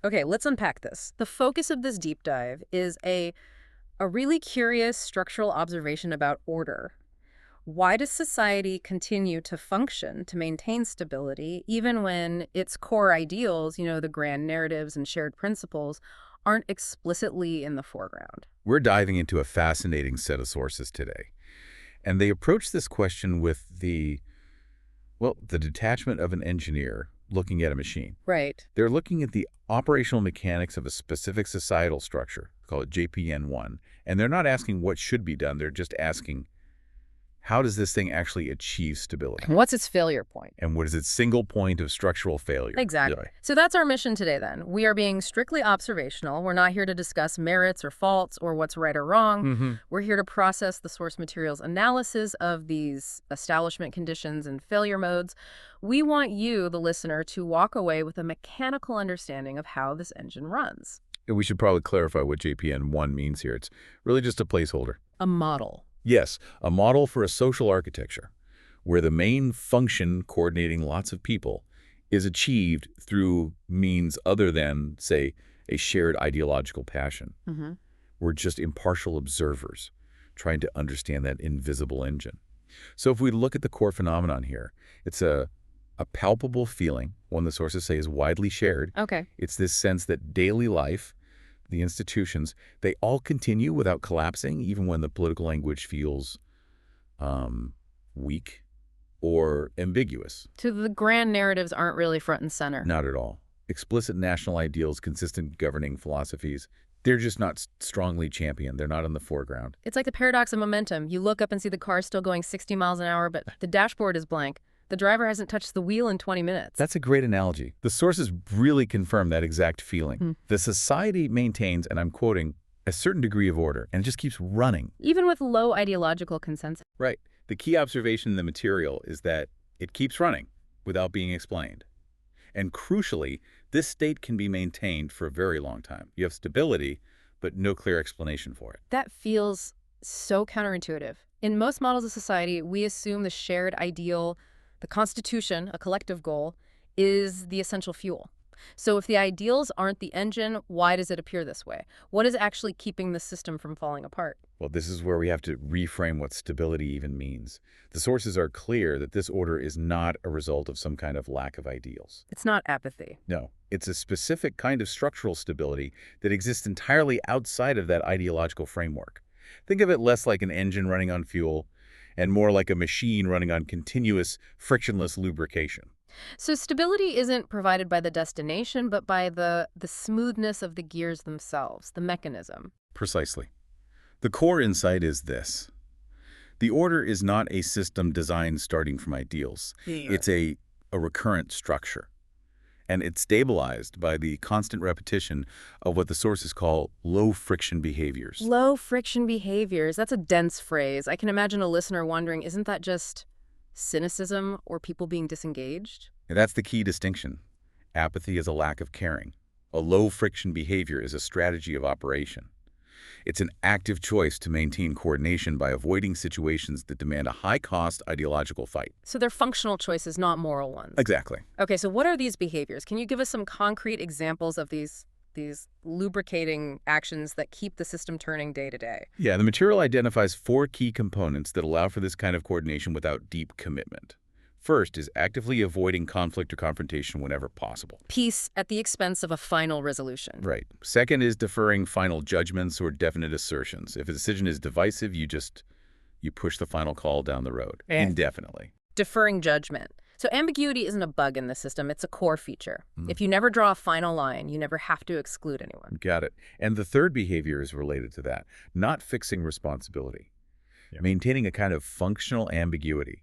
Okay, let's unpack this. The focus of this deep dive is a really curious structural observation about order. Why does society continue to function to maintain stability even when its core ideals, the grand narratives and shared principles, aren't explicitly in the foreground? We're diving into a fascinating set of sources today, and they approach this question with the detachment of an engineer looking at a machine. Right. They're looking at the operational mechanics of a specific societal structure, call it JPN-1, and they're not asking what should be done, they're just asking, how does this thing actually achieve stability? What's its failure point? And what is its single point of structural failure? Exactly. Really? So that's our mission today then. We are being strictly observational. We're not here to discuss merits or faults or what's right or wrong. We're here to process the source material's analysis of these establishment conditions and failure modes. We want you, the listener, to walk away with a mechanical understanding of how this engine runs. And we should probably clarify what JPN-1 means here. It's really just a placeholder. A model. Yes, a model for a social architecture where the main function coordinating lots of people is achieved through means other than, say, a shared ideological passion. We're just impartial observers trying to understand that invisible engine. So if we look at the core phenomenon here, it's a palpable feeling, one the sources say is widely shared. Okay. It's this sense that daily life, the institutions, they all continue without collapsing, even when the political language feels weak or ambiguous. So the grand narratives aren't really front and center. Not at all. Explicit national ideals, consistent governing philosophies, they're just not strongly championed. They're not in the foreground. It's like the paradox of momentum. You look up and see the car still going 60 miles an hour, but the dashboard is blank. The driver hasn't touched the wheel in 20 minutes. That's a great analogy. The sources really confirm that exact feeling. The society maintains, and I'm quoting, a certain degree of order, and it just keeps running. Even with low ideological consensus. Right. The key observation in the material is that it keeps running without being explained. And crucially, this state can be maintained for a very long time. You have stability, but no clear explanation for it. That feels so counterintuitive. In most models of society, we assume the shared ideal, the Constitution, a collective goal, is the essential fuel. So if the ideals aren't the engine, why does it appear this way? What is actually keeping the system from falling apart? Well, this is where we have to reframe what stability even means. The sources are clear that this order is not a result of some kind of lack of ideals. It's not apathy. No, it's a specific kind of structural stability that exists entirely outside of that ideological framework. Think of it less like an engine running on fuel and more like a machine running on continuous, frictionless lubrication. So stability isn't provided by the destination, but by the smoothness of the gears themselves, the mechanism. Precisely. The core insight is this. The order is not a system designed starting from ideals. It's a recurrent structure. And it's stabilized by the constant repetition of what the sources call low-friction behaviors. Low-friction behaviors. That's a dense phrase. I can imagine a listener wondering, isn't that just cynicism or people being disengaged? And that's the key distinction. Apathy is a lack of caring. A low-friction behavior is a strategy of operation. It's an active choice to maintain coordination by avoiding situations that demand a high-cost ideological fight. So they're functional choices, not moral ones. Exactly. Okay, so what are these behaviors? Can you give us some concrete examples of these lubricating actions that keep the system turning day to day? Yeah, the material identifies 4 key components that allow for this kind of coordination without deep commitment. First is actively avoiding conflict or confrontation whenever possible. Peace at the expense of a final resolution. Right. Second is deferring final judgments or definite assertions. If a decision is divisive, you push the final call down the road indefinitely. Deferring judgment. So ambiguity isn't a bug in the system, it's a core feature. If you never draw a final line, you never have to exclude anyone. Got it. And the third behavior is related to that, not fixing responsibility. Maintaining a kind of functional ambiguity.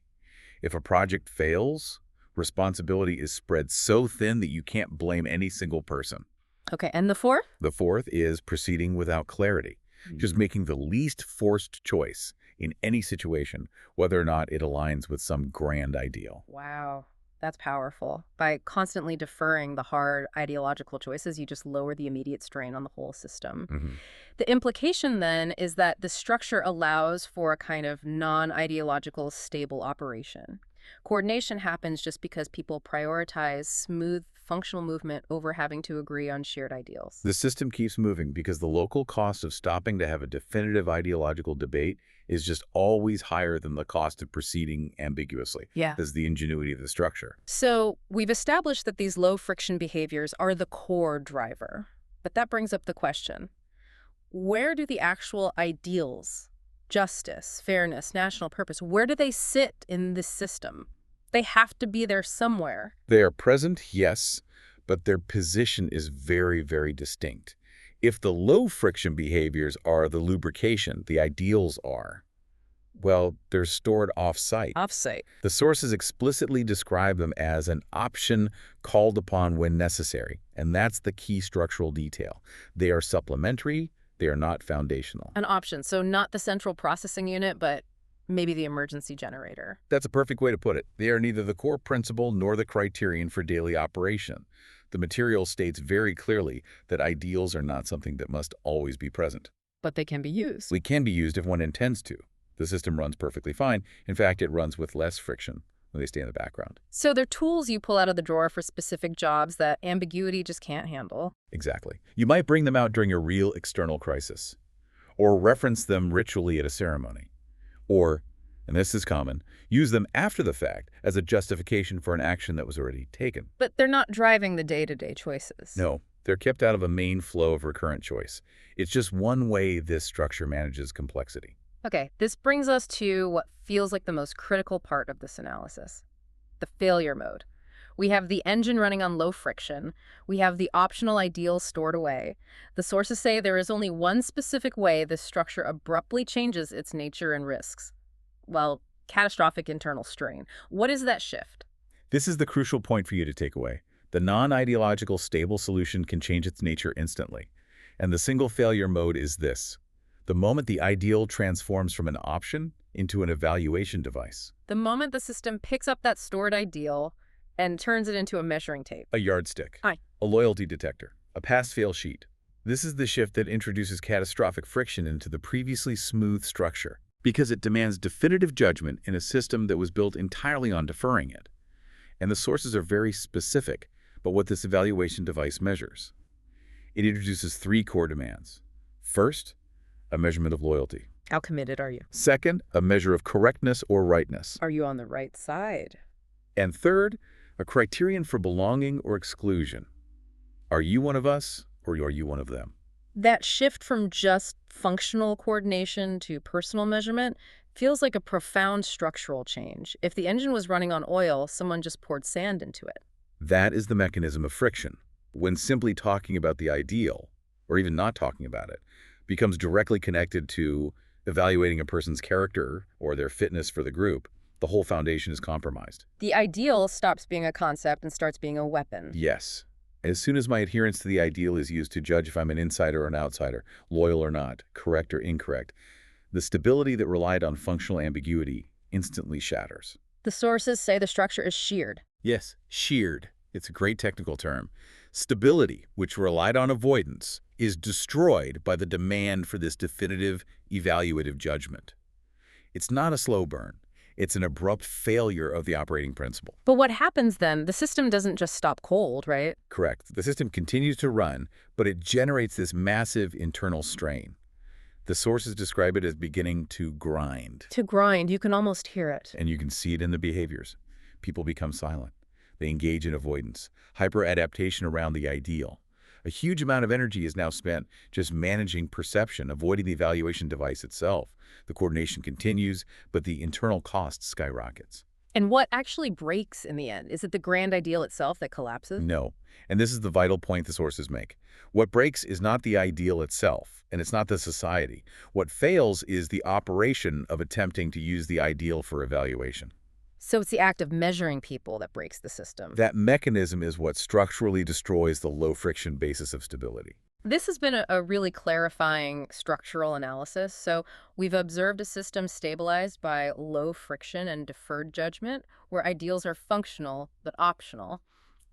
If a project fails, responsibility is spread so thin that you can't blame any single person. Okay, and the fourth? The fourth is proceeding without clarity, just making the least forced choice in any situation, whether or not it aligns with some grand ideal. Wow, that's powerful. By constantly deferring the hard ideological choices, you just lower the immediate strain on the whole system. The implication then is that the structure allows for a kind of non-ideological stable operation. Coordination happens just because people prioritize smooth, functional movement over having to agree on shared ideals. The system keeps moving because the local cost of stopping to have a definitive ideological debate is just always higher than the cost of proceeding ambiguously. Yeah. That's the ingenuity of the structure. So we've established that these low-friction behaviors are the core driver. But that brings up the question, where do the actual ideals, justice, fairness, national purpose, where do they sit in this system? They have to be there somewhere. They are present, yes, but their position is very, very distinct. If the low-friction behaviors are the lubrication, the ideals are, well, they're stored off-site. Off-site. The sources explicitly describe them as an option called upon when necessary, and that's the key structural detail. They are supplementary, they are not foundational. An option, so not the central processing unit, but maybe the emergency generator. That's a perfect way to put it. They are neither the core principle nor the criterion for daily operation. The material states very clearly that ideals are not something that must always be present. But they can be used. They can be used if one intends to. The system runs perfectly fine. In fact, it runs with less friction when they stay in the background. So they're tools you pull out of the drawer for specific jobs that ambiguity just can't handle. Exactly. You might bring them out during a real external crisis, or reference them ritually at a ceremony. Or, and this is common, use them after the fact as a justification for an action that was already taken. But they're not driving the day-to-day choices. No, they're kept out of a main flow of recurrent choice. It's just one way this structure manages complexity. Okay, this brings us to what feels like the most critical part of this analysis, the failure mode. We have the engine running on low friction. We have the optional ideals stored away. The sources say there is only one specific way this structure abruptly changes its nature and risks. Well, catastrophic internal strain. What is that shift? This is the crucial point for you to take away. The non-ideological stable solution can change its nature instantly. And the single failure mode is this: the moment the ideal transforms from an option into an evaluation device. The moment the system picks up that stored ideal and turns it into a measuring tape. A yardstick. Aye. A loyalty detector. A pass-fail sheet. This is the shift that introduces catastrophic friction into the previously smooth structure, because it demands definitive judgment in a system that was built entirely on deferring it. And the sources are very specific about what this evaluation device measures. It introduces three core demands. First, a measurement of loyalty. How committed are you? Second, a measure of correctness or rightness. Are you on the right side? And third, a criterion for belonging or exclusion. Are you one of us, or are you one of them? That shift from just functional coordination to personal measurement feels like a profound structural change. If the engine was running on oil, someone just poured sand into it. That is the mechanism of friction. When simply talking about the ideal, or even not talking about it, becomes directly connected to evaluating a person's character or their fitness for the group, the whole foundation is compromised. The ideal stops being a concept and starts being a weapon. Yes. As soon as my adherence to the ideal is used to judge if I'm an insider or an outsider, loyal or not, correct or incorrect, the stability that relied on functional ambiguity instantly shatters. The sources say the structure is sheared. Yes, sheared. It's a great technical term. Stability, which relied on avoidance, is destroyed by the demand for this definitive, evaluative judgment. It's not a slow burn. It's an abrupt failure of the operating principle. But what happens then? The system doesn't just stop cold, right? Correct. The system continues to run, but it generates this massive internal strain. The sources describe it as beginning to grind. To grind, you can almost hear it. And you can see it in the behaviors. People become silent. They engage in avoidance, hyper-adaptation around the ideal. A huge amount of energy is now spent just managing perception, avoiding the evaluation device itself. The coordination continues, but the internal cost skyrockets. And what actually breaks in the end? Is it the grand ideal itself that collapses? No. And this is the vital point the sources make. What breaks is not the ideal itself, and it's not the society. What fails is the operation of attempting to use the ideal for evaluation. So it's the act of measuring people that breaks the system. That mechanism is what structurally destroys the low-friction basis of stability. This has been a really clarifying structural analysis. So we've observed a system stabilized by low friction and deferred judgment, where ideals are functional but optional.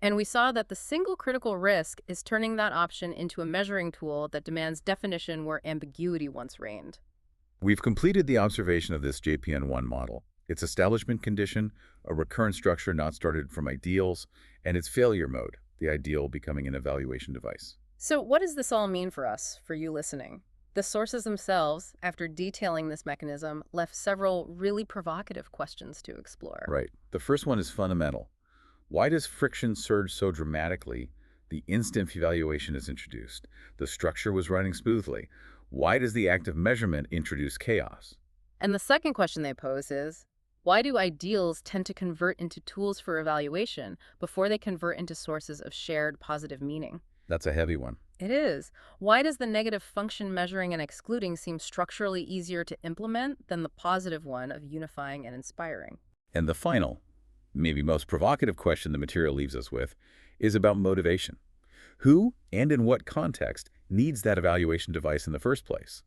And we saw that the single critical risk is turning that option into a measuring tool that demands definition where ambiguity once reigned. We've completed the observation of this JPN-1 model. its establishment condition, a recurrent structure not started from ideals, and its failure mode, the ideal becoming an evaluation device. So what does this all mean for us, for you listening? The sources themselves, after detailing this mechanism, left several really provocative questions to explore. Right. The first one is fundamental. Why does friction surge so dramatically the instant evaluation is introduced? The structure was running smoothly. Why does the act of measurement introduce chaos? And the second question they pose is, why do ideals tend to convert into tools for evaluation before they convert into sources of shared positive meaning? That's a heavy one. It is. Why does the negative function measuring and excluding seem structurally easier to implement than the positive one of unifying and inspiring? And the final, maybe most provocative question the material leaves us with is about motivation. Who and in what context needs that evaluation device in the first place?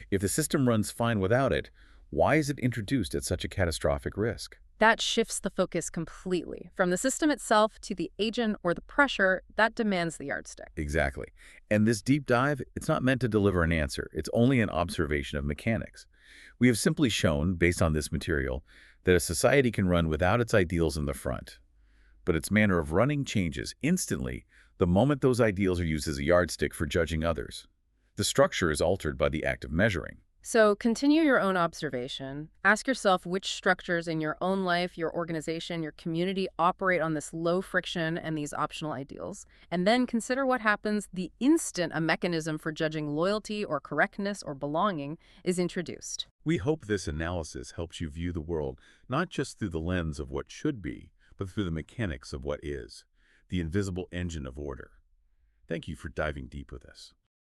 If the system runs fine without it, why is it introduced at such a catastrophic risk? That shifts the focus completely, from the system itself to the agent or the pressure that demands the yardstick. Exactly. And this deep dive, it's not meant to deliver an answer. It's only an observation of mechanics. We have simply shown, based on this material, that a society can run without its ideals in the front. But its manner of running changes instantly the moment those ideals are used as a yardstick for judging others. The structure is altered by the act of measuring. So continue your own observation. Ask yourself which structures in your own life, your organization, your community operate on this low friction and these optional ideals. And then consider what happens the instant a mechanism for judging loyalty or correctness or belonging is introduced. We hope this analysis helps you view the world not just through the lens of what should be, but through the mechanics of what is, the invisible engine of order. Thank you for diving deep with us.